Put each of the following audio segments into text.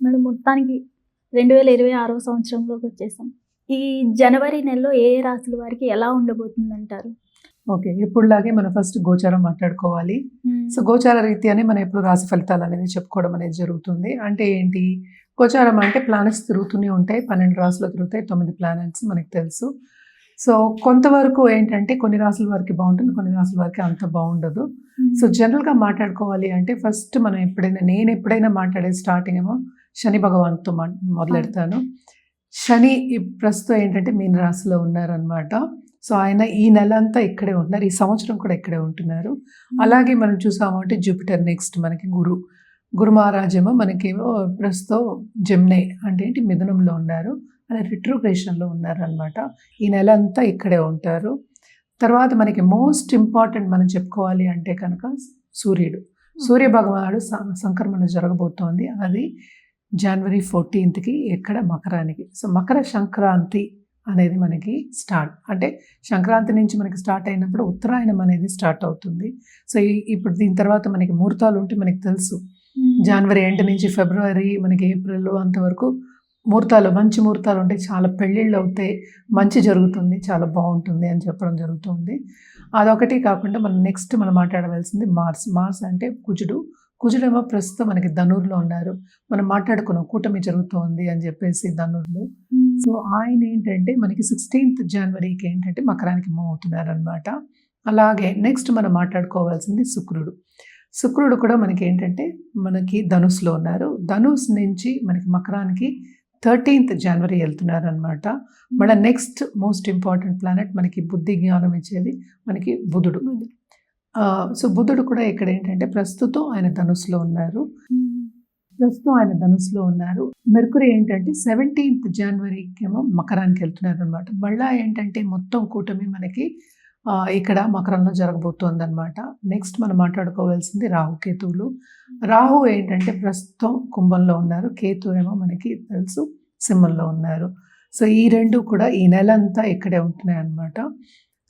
Madam మొత్తానికి 2026 సంవత్సరంలోకి వచ్చేసాం. ఈ జనవరి నెలలో ఏ రాశుల వారికి ఎలా ఉండబోతుందంటారు? ఓకే. ఎప్పుడులాగే మనం ఫస్ట్ గోచారం మాట్లాడుకోవాలి. సో, గోచార రీత్యానే మనం ఎప్పుడు రాశి ఫలితాలనేది చెప్పుకోవడం అనేది జరుగుతుంది. అంటే ఏంటి? గోచారం అంటే ప్లానెట్స్ తిరుగుతూనే ఉంటాయి. 12 రాశులు తిరుగుతాయి. 9 ప్లానెట్స్ మనకు తెలుసు. సో, కొంతవరకు ఏంటంటే కొన్ని రాశుల వారికి బావుంటుంది. కొన్ని రాశుల వారికి అంత బావుండదు. సో, జనరల్‌గా మాట్లాడుకోవాలి అంటే ఫస్ట్ మనం నేను ఎప్పుడైనా మాట్లాడేది స్టార్టింగ్ ఏమో శని భగవాన్‌తో మొదలెడతాను. శని ప్రస్తుతం ఏంటంటే మీన రాశిలో ఉన్నారనమాట. సో, ఆయన ఈ నెలంతా ఇక్కడే ఉంటున్నారు. ఈ సంవత్సరం కూడా ఇక్కడే ఉంటున్నారు. అలాగే మనం చూసాము అంటే జూపిటర్ నెక్స్ట్ మనకి గురు మహారాజేమో మనకేమో ప్రస్తుతం జెమిని అంటే ఏంటి మిథునంలో ఉన్నారు. అలా రిట్రోగ్రేషన్‌లో ఉన్నారనమాట. ఈ నెలంతా ఇక్కడే ఉంటారు. తర్వాత మనకి మోస్ట్ ఇంపార్టెంట్ మనం చెప్పుకోవాలి అంటే కనుక సూర్య భగవానుడు సంక్రమణ జరగబోతోంది. అది జనవరి 14కి ఎక్కడ మకరానికి. సో, మకర సంక్రాంతి అనేది మనకి స్టార్ట్. అంటే సంక్రాంతి నుంచి మనకి స్టార్ట్ అయినప్పుడు ఉత్తరాయణం అనేది స్టార్ట్ అవుతుంది. సో, ఇప్పుడు దీని తర్వాత మనకి ముహూర్తాలు ఉంటే మనకి తెలుసు. జనవరి ఎండ్ నుంచి ఫిబ్రవరి మనకి ఏప్రిల్ అంతవరకు మంచి ముహూర్తాలు ఉంటాయి. చాలా పెళ్ళిళ్ళు అవుతాయి. మంచి జరుగుతుంది. చాలా బాగుంటుంది అని చెప్పడం జరుగుతుంది. అదొకటి కాకుండా మనం మాట్లాడవలసింది మార్స్ అంటే కుజుడేమో ప్రస్తుతం మనకి ధనుర్లో ఉన్నారు. మనం మాట్లాడుకున్నాం కూటమి జరుగుతోంది అని చెప్పేసి ధనుర్లో. సో, ఆయన ఏంటంటే మనకి 16th జనవరికి ఏంటంటే మకరానికి మూవ్ అవుతున్నారనమాట. అలాగే నెక్స్ట్ మనం మాట్లాడుకోవాల్సింది శుక్రుడు కూడా మనకి ఏంటంటే మనకి ధనుస్సులో ఉన్నారు. ధనుస్ నుంచి మనకి మకరానికి 13th జనవరి వెళ్తున్నారనమాట. మళ్ళీ నెక్స్ట్ మోస్ట్ ఇంపార్టెంట్ ప్లానెట్ మనకి బుద్ధి జ్ఞానం ఇచ్చేది మనకి బుధుడు. సో, బుధుడు కూడా ఇక్కడ ఏంటంటే ప్రస్తుతం ఆయన ధనుస్సులో ఉన్నారు. మెర్కురీ ఏంటంటే 17th జనవరికి ఏమో మకరానికి వెళ్తున్నారు అనమాట. మళ్ళీ ఏంటంటే మొత్తం కూటమి మనకి ఇక్కడ మకరంలో జరగబోతోంది అనమాట. నెక్స్ట్ మనం మాట్లాడుకోవాల్సింది రాహుకేతువులు. రాహు ఏంటంటే ప్రస్తుతం కుంభంలో ఉన్నారు. కేతు ఏమో మనకి తెలుసు సింహంలో ఉన్నారు. సో, ఈ రెండు కూడా ఈ నెలంతా ఇక్కడే ఉంటున్నాయి అనమాట.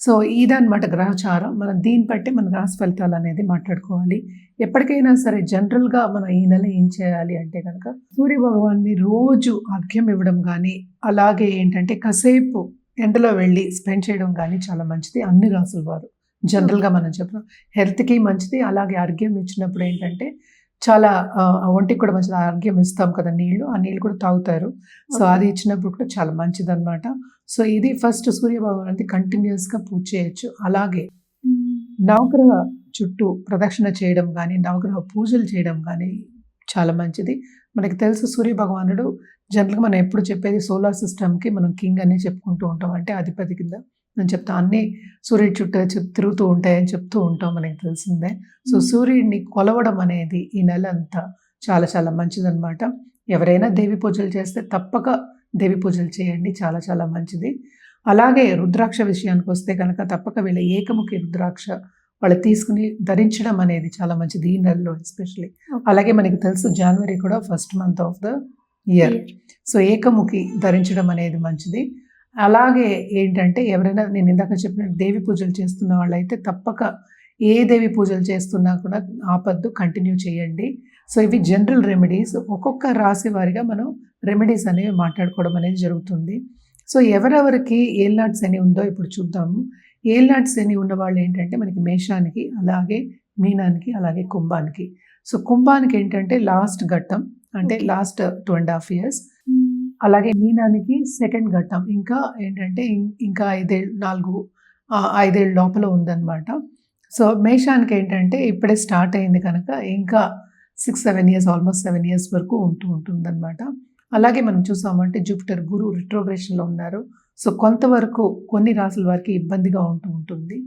సో, ఇదన్నమాట గ్రహచారం. మనం దీన్ని బట్టి మన రాశి ఫలితాలు అనేది మాట్లాడుకోవాలి. ఎప్పటికైనా సరే జనరల్గా మనం ఈ నెల ఏం చేయాలి అంటే కనుక సూర్య భగవాన్ని రోజు అర్ఘ్యం ఇవ్వడం కానీ, అలాగే ఏంటంటే కాసేపు ఎండలో వెళ్ళి స్పెండ్ చేయడం కానీ చాలా మంచిది. అన్ని రాసుల వారు జనరల్గా మనం చెప్తాం హెల్త్కి మంచిది. అలాగే అర్ఘ్యం ఇచ్చినప్పుడు ఏంటంటే చాలా ఒంటికి కూడా మంచిది. అర్ఘ్యం ఇస్తాం కదా నీళ్ళు, ఆ నీళ్ళు కూడా తాగుతారు. సో, అది ఇచ్చినప్పుడు కూడా చాలా మంచిది అనమాట. సో, ఇది ఫస్ట్ సూర్య భగవాన్ కంటిన్యూస్గా పూజ చేయొచ్చు. అలాగే నవగ్రహ చుట్టూ ప్రదక్షిణ చేయడం కానీ, నవగ్రహ పూజలు చేయడం కానీ చాలా మంచిది. మనకి తెలుసు సూర్య భగవానుడు జనరల్గా మనం ఎప్పుడు చెప్పేది సోలార్ సిస్టమ్కి మనం కింగ్ అని చెప్పుకుంటూ ఉంటాం. అంటే అధిపతి కింద నేను చెప్తాను. అన్నీ సూర్యుడి చుట్టూ తిరుగుతూ ఉంటాయని చెప్తూ ఉంటాం, మనకి తెలిసిందే. సో, సూర్యుడిని కొలవడం అనేది ఈ నెల అంతా చాలా చాలా మంచిదన్నమాట. ఎవరైనా దేవి పూజలు చేస్తే తప్పక దేవి పూజలు చేయండి. చాలా చాలా మంచిది. అలాగే రుద్రాక్ష విషయానికి వస్తే కనుక తప్పక వీళ్ళ ఏకముఖి రుద్రాక్ష వాళ్ళు తీసుకుని ధరించడం అనేది చాలా మంచిది ఈ నెలలో ఎస్పెషలీ. అలాగే మనకి తెలుసు జనవరి కూడా first month of the year. So, ఏకముఖి ధరించడం అనేది మంచిది. అలాగే ఏంటంటే ఎవరైనా నేను ఇందాక చెప్పినట్టు దేవి పూజలు చేస్తున్న వాళ్ళైతే తప్పక ఏ దేవి పూజలు చేస్తున్నా కూడా ఆపద్దు, కంటిన్యూ చేయండి. సో, ఇవి జనరల్ రెమెడీస్. ఒక్కొక్క రాశి వారిగా మనం రెమెడీస్ అనేవి మాట్లాడుకోవడం అనేది జరుగుతుంది. సో, ఎవరెవరికి ఏల్నాటి శని ఉందో ఇప్పుడు చూద్దాము. ఏల్నాటి శని ఉన్న వాళ్ళు ఏంటంటే మనకి మేషానికి, అలాగే మీనానికి, అలాగే కుంభానికి. సో, కుంభానికి ఏంటంటే లాస్ట్ ఘట్టం అంటే లాస్ట్ 2.5 years. అలాగే మీనానికి సెకండ్ ఘట్టం ఇంకా ఏంటంటే ఇంకా 5 ఏళ్ళ లోపల ఉందన్నమాట. సో, మేషానికి ఏంటంటే ఇప్పుడే స్టార్ట్ అయింది కనుక ఇంకా 6-7 years ఆల్మోస్ట్ 7 years వరకు ఉంటుందన్నమాట. అలాగే మనం చూసామంటే జూపిటర్ గురు రిట్రోగ్రేషన్లో ఉన్నారు. సో, కొంతవరకు కొన్ని రాశుల వారికి ఇబ్బందిగా ఉంటుంది.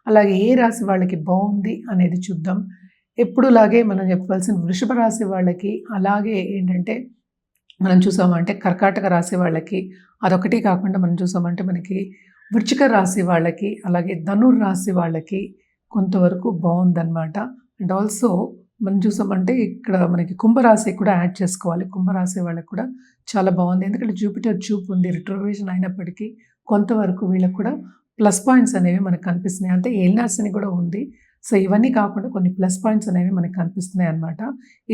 అలాగే ఏ రాశి వాళ్ళకి బాగుంది అనేది చూద్దాం. ఎప్పుడులాగే మనం చెప్పవలసిన వృషభ రాశి వాళ్ళకి, అలాగే ఏంటంటే మనం చూసామంటే కర్కాటక రాశి వాళ్ళకి, అదొకటి కాకుండా మనం చూసామంటే మనకి వృశ్చిక రాశి వాళ్ళకి, అలాగే ధనుర్ రాశి వాళ్ళకి కొంతవరకు బాగుందన్నమాట. అండ్ ఆల్సో మనం చూసామంటే ఇక్కడ మనకి కుంభరాశి కూడా యాడ్ చేసుకోవాలి. కుంభరాశి వాళ్ళకి కూడా చాలా బాగుంది. ఎందుకంటే జూపిటర్ చూపు ఉంది, రిట్రోగ్రేషన్ అయినప్పటికీ కొంతవరకు వీళ్ళకి కూడా ప్లస్ పాయింట్స్ అనేవి మనకు కనిపిస్తున్నాయి. అంటే ఏలినాటి శని కూడా ఉంది. సో ఇవన్నీ కాకుండా కొన్ని ప్లస్ పాయింట్స్ అనేవి మనకి కనిపిస్తున్నాయి అన్నమాట.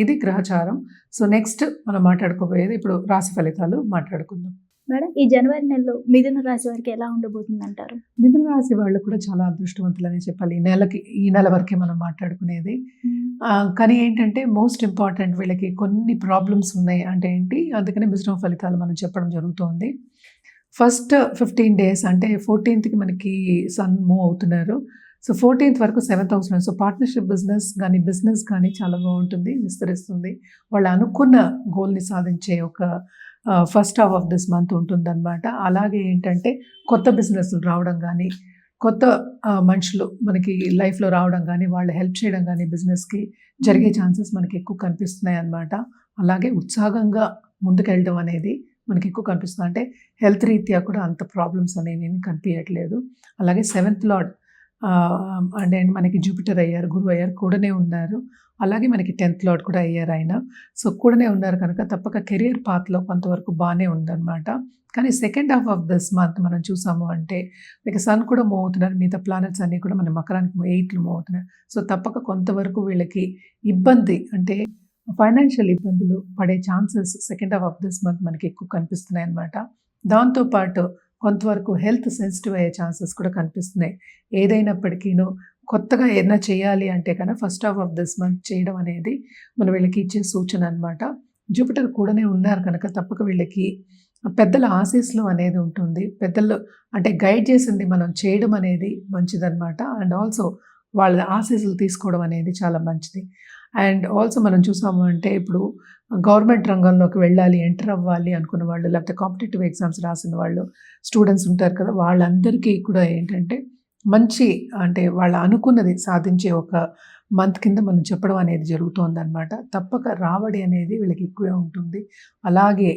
ఇది గ్రహచారం. సో నెక్స్ట్ మనం మాట్లాడుకోబోయేది ఇప్పుడు రాశి ఫలితాలు మాట్లాడుకుందాం. మేడం, ఈ జనవరి నెలలో మిథున రాశి వారికి ఎలా ఉండబోతుంది అంటారు? మిథున రాశి వాళ్ళు కూడా చాలా అదృష్టవంతులని చెప్పాలి. ఈ నెల వరకే మనం మాట్లాడుకునేది. కానీ ఏంటంటే మోస్ట్ ఇంపార్టెంట్ వీళ్ళకి కొన్ని ప్రాబ్లమ్స్ ఉన్నాయి అంటే ఏంటి, అందుకనే మిశ్రమ ఫలితాలు మనం చెప్పడం జరుగుతుంది. ఫస్ట్ 15 days అంటే 14th మనకి సన్ మూవ్ అవుతున్నారు. సో 14th వరకు 7th హౌస్లో, సో పార్ట్నర్షిప్ బిజినెస్ కానీ చాలా బాగుంటుంది, విస్తరిస్తుంది. వాళ్ళు అనుకున్న గోల్ని సాధించే ఒక first half of this month ఉంటుందన్నమాట. అలాగే ఏంటంటే కొత్త బిజినెస్లు రావడం కానీ, కొత్త మనుషులు మనకి లైఫ్లో రావడం కానీ, వాళ్ళు హెల్ప్ చేయడం కానీ బిజినెస్కి జరిగే ఛాన్సెస్ మనకి ఎక్కువ కనిపిస్తున్నాయి అన్నమాట. అలాగే ఉత్సాహంగా ముందుకెళ్ళడం అనేది మనకి ఎక్కువ కనిపిస్తుంది. అంటే హెల్త్ రీత్యా కూడా అంత ప్రాబ్లమ్స్ అనేవి కనిపించట్లేదు. అలాగే 7th లార్డ్ అంటే మనకి జూపిటర్ అయ్యారు, గురువు అయ్యారు, కూడానే ఉన్నారు. అలాగే మనకి 10th లార్డ్ కూడా అయ్యారు ఆయన. సో కూడానే ఉన్నారు కనుక తప్పక కెరియర్ పాత్లో కొంతవరకు బాగానే ఉందన్నమాట. కానీ second half of this month మనం చూసాము అంటే లైక్ సన్ కూడా మూవ్ అవుతున్నారు, మిగతా ప్లానెట్స్ అన్నీ కూడా మన మకరానికి 8th మూవ్ అవుతున్నారు. సో తప్పక కొంతవరకు వీళ్ళకి ఇబ్బంది అంటే ఫైనాన్షియల్ ఇబ్బందులు పడే chances second half of this month మనకి ఎక్కువ కనిపిస్తున్నాయి అన్నమాట. దాంతోపాటు కొంతవరకు హెల్త్ సెన్సిటివ్ అయ్యే ఛాన్సెస్ కూడా కనిపిస్తున్నాయి. ఏదైనప్పటికీను కొత్తగా ఏదైనా చేయాలి అంటే కనుక first half of this month చేయడం అనేది మన వీళ్ళకి ఇచ్చే సూచన అన్నమాట. జూపిటర్ కూడానే ఉన్నారు కనుక తప్పక వీళ్ళకి పెద్దల ఆశీస్సులు అనేది ఉంటుంది. పెద్దలు అంటే గైడ్ చేసింది మనం చేయడం అనేది మంచిదన్నమాట. అండ్ ఆల్సో వాళ్ళ ఆశీస్సులు తీసుకోవడం అనేది చాలా మంచిది. అండ్ ఆల్సో మనం చూసాము అంటే ఇప్పుడు గవర్నమెంట్ రంగంలోకి వెళ్ళాలి, ఎంటర్ అవ్వాలి అనుకున్న వాళ్ళు, లేకపోతే కాంపిటేటివ్ ఎగ్జామ్స్ రాసిన వాళ్ళు, స్టూడెంట్స్ ఉంటారు కదా, వాళ్ళందరికీ కూడా ఏంటంటే మంచి అంటే వాళ్ళు అనుకున్నది సాధించే ఒక మంత్ కింద మనం చెప్పడం అనేది జరుగుతుందన్నమాట. తప్పక రాబడి అనేది వీళ్ళకి ఎక్కువే ఉంటుంది. అలాగే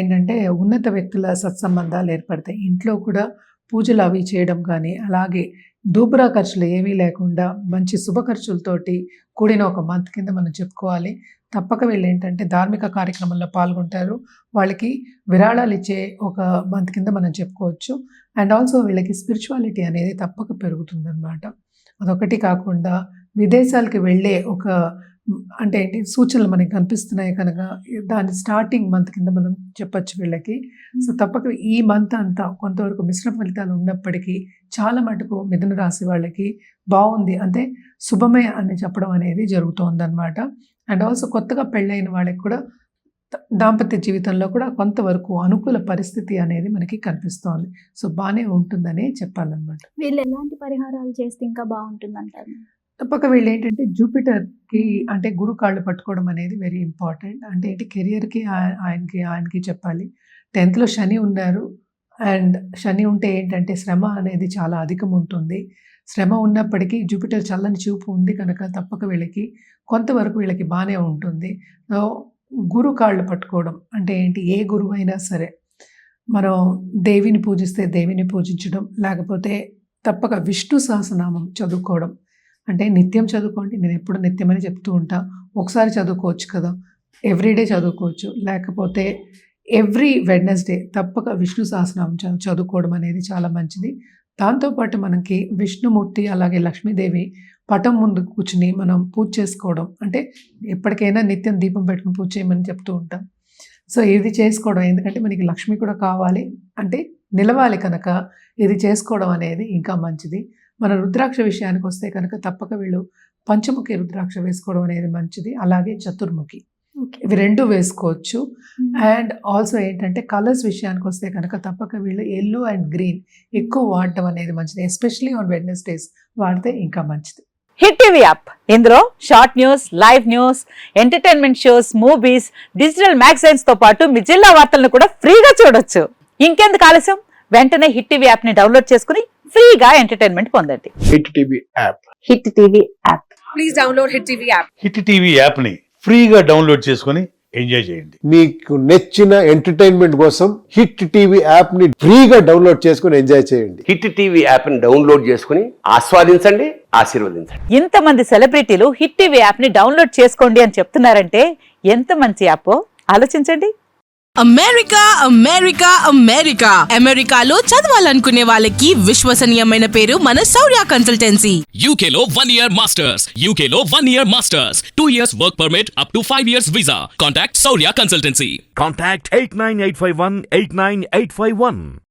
ఏంటంటే ఉన్నత వ్యక్తుల సత్సంబంధాలు ఏర్పడతాయి. ఇంట్లో కూడా పూజలు అవి చేయడం కానీ, అలాగే దూబరా ఖర్చులు ఏమీ లేకుండా మంచి శుభ ఖర్చులతోటి కూడిన ఒక మంత్ కింద మనం చెప్పుకోవాలి. తప్పక వీళ్ళు ఏంటంటే ధార్మిక కార్యక్రమంలో పాల్గొంటారు. వాళ్ళకి విరాళాలు ఇచ్చే ఒక మంత్ కింద మనం చెప్పుకోవచ్చు. అండ్ ఆల్సో వీళ్ళకి స్పిరిచువాలిటీ అనేది తప్పక పెరుగుతుందన్నమాట. అదొకటి కాకుండా విదేశాలకి వెళ్ళే ఒక అంటే ఏంటి సూచనలు మనకి కనిపిస్తున్నాయి కనుక దాని స్టార్టింగ్ మంత్ కింద మనం చెప్పచ్చు వీళ్ళకి. సో తప్పక ఈ మంత్ అంతా కొంతవరకు మిశ్రమ ఫలితాలు ఉన్నప్పటికీ చాలా మటుకు మిథున రాశి వాళ్ళకి బాగుంది, అంటే శుభమే అని చెప్పడం అనేది జరుగుతుందన్నమాట. అండ్ ఆల్సో కొత్తగా పెళ్ళైన వాళ్ళకి కూడా దాంపత్య జీవితంలో కూడా కొంతవరకు అనుకూల పరిస్థితి అనేది మనకి కనిపిస్తోంది. సో బాగానే ఉంటుందని చెప్పాలన్నమాట. వీళ్ళు ఎలాంటి పరిహారాలు చేస్తే ఇంకా బాగుంటుంది అంటారు? తప్పక వీళ్ళు ఏంటంటే జూపిటర్కి అంటే గురు కాళ్ళు పట్టుకోవడం అనేది వెరీ ఇంపార్టెంట్. అంటే ఏంటి కెరియర్కి ఆయనకి చెప్పాలి. 10th లో శని ఉన్నారు. అండ్ శని ఉంటే ఏంటంటే శ్రమ అనేది చాలా అధికం ఉంటుంది. శ్రమ ఉన్నప్పటికీ జూపిటర్ చల్లని చూపు ఉంది కనుక తప్పక వీళ్ళకి కొంతవరకు వీళ్ళకి బాగానే ఉంటుంది. గురు కాళ్ళు పట్టుకోవడం అంటే ఏంటి, ఏ గురువు అయినా సరే మనం దేవిని పూజిస్తే దేవిని పూజించడం, లేకపోతే తప్పక విష్ణు సహస్రనామం చదువుకోవడం. అంటే నిత్యం చదువుకోండి, నేను ఎప్పుడు నిత్యమని చెప్తూ ఉంటా. ఒకసారి చదువుకోవచ్చు కదా, ఎవ్రీడే చదువుకోవచ్చు, లేకపోతే ఎవ్రీ వెడ్నెస్డే తప్పక విష్ణు సహస్రనామం చదువుకోవడం అనేది చాలా మంచిది. దాంతోపాటు మనకి విష్ణుమూర్తి అలాగే లక్ష్మీదేవి పటం ముందు కూర్చుని మనం పూజ చేసుకోవడం, అంటే ఎప్పటికైనా నిత్యం దీపం పెట్టుకుని పూజ చేయమని చెప్తూ ఉంటాం. సో ఇది చేసుకోవడం, ఎందుకంటే మనకి లక్ష్మి కూడా కావాలి అంటే నిలవాలి కనుక ఇది చేసుకోవడం అనేది ఇంకా మంచిది. మన రుద్రాక్ష విషయానికి వస్తే కనుక తప్పక వీళ్ళు పంచముఖి రుద్రాక్ష వేసుకోవడం అనేది మంచిది. అలాగే చతుర్ముఖి, ఇవి 2 వేసుకోవచ్చు. అండ్ ఆల్సో ఏంటంటే కలర్స్ విషయానికి వస్తే కనుక తప్పక వీళ్ళు ఎల్లో అండ్ గ్రీన్ ఎక్కువ వాడటం అనేది మంచిది. ఎస్పెషలీ ఆన్ వెడ్నెస్డేస్ వాడితే ఇంకా మంచిది. హిట్ టీవీ యాప్, ఇందులో short news, live news, entertainment shows, movies, digital magazines తో పాటు మీ జిల్లా వార్తలను కూడా ఫ్రీగా చూడొచ్చు. ఇంకెందుకు ఆలస్యం, వెంటనే హిట్ టీవీ యాప్ ని డౌన్లోడ్ చేసుకుని ఫ్రీగా ఎంటర్టైన్మెంట్ పొందండి. Hit TV app. Hit TV app. Please download hit TV app. Hit TV యాప్ని ఫ్రీగా డౌన్లోడ్ చేసుకొని ఎంజాయ్ చేయండి. మీకు నచ్చిన ఎంటర్టైన్మెంట్ కోసం హిట్ టీవీ యాప్ ని ఫ్రీగా డౌన్లోడ్ చేసుకొని ఎంజాయ్ చేయండి. హిట్ టీవీ యాప్ ని డౌన్లోడ్ చేసుకుని ఆస్వాదించండి, ఆశీర్వదించండి. ఇంతమంది సెలబ్రిటీలు హిట్ టీవీ యాప్ ని డౌన్లోడ్ చేసుకోండి అని చెప్తున్నారంటే ఎంత మంచి యాప్ ఆలోచించండి. అమెరికా అమెరికా అమెరికా అమెరికాలో చదవాలనుకునే వాళ్ళకి విశ్వసనీయమైన పేరు మన శౌర్య consultancy. UK Law 1 Year Masters. UK Law 1 Year Masters. 2 years work permit up to 5 years visa. Contact Saurya Consultancy. Contact 89851 89851.